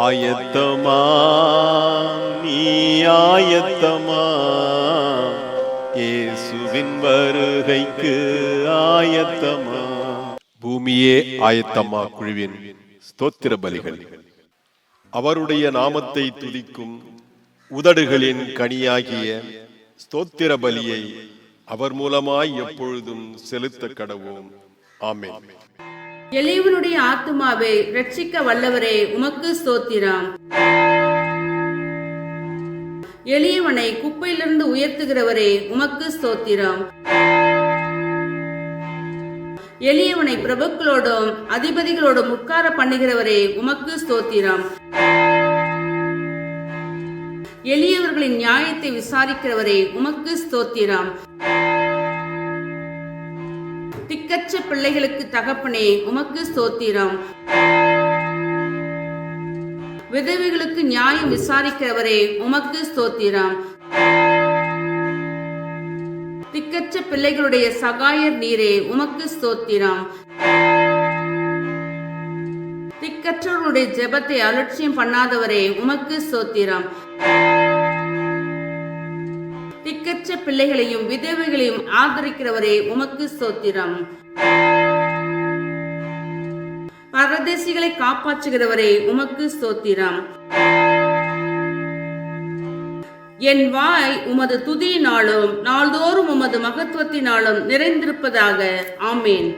ஆயத்தமா நீ ஆயத்தமா, இயேசுவின் வருகைக்கு ஆயத்தமா. பூமியே ஆயத்தமா குழுவின் ஸ்தோத்திர பலிகள். அவருடைய நாமத்தை துதிக்கும் உதடுகளின் கனியாகிய ஸ்தோத்திர பலியை அவர் மூலமாய் எப்பொழுதும் செலுத்த கடவோம். ஆமென். எளியவனுடைய ஆத்துமாவை ரட்சிக்க வல்லவரே, உமக்கு ஸ்தோத்திரம். எளியவனை குப்பையிலிருந்து உயர்த்துகிறவரே, உமக்கு ஸ்தோத்திரம். எளியவனை பிரபுக்களோடும் அதிபதிகளோடும் உட்கார பண்ணுகிறவரே, உமக்கு ஸ்தோத்திரம். எளியவர்களின் நியாயத்தை விசாரிக்கிறவரே, உமக்கு ஸ்தோத்திரம். திக்கற்ற பிள்ளைகளுக்கு தகப்பனே, உமக்கு ஸ்தோத்திரம். விதவைகளுக்கு நியாயம் விசாரிக்கிறவரே, உமக்கு ஸ்தோத்திரம். திக்கற்ற பிள்ளைகளுடைய சகாயர் நீரே, உமக்கு ஸ்தோத்திரம். திக்கற்றவர்களுடைய ஜெபத்தை அலட்சியம் பண்ணாதவரே, உமக்கு ஸ்தோத்திரம். திக்கற்ற பிள்ளைகளையும் விதவைகளையும் ஆதரிக்கிறவரே, உமக்கு ஸ்தோத்திரம். பரதேசிகளை காப்பாற்றுகிறவரே, உமக்கு ஸ்தோத்திரம். என் வாய் உமது துதியினாலும் நாள்தோறும் உமது மகத்துவத்தினாலும் நிறைந்திருப்பதாக. ஆமேன்.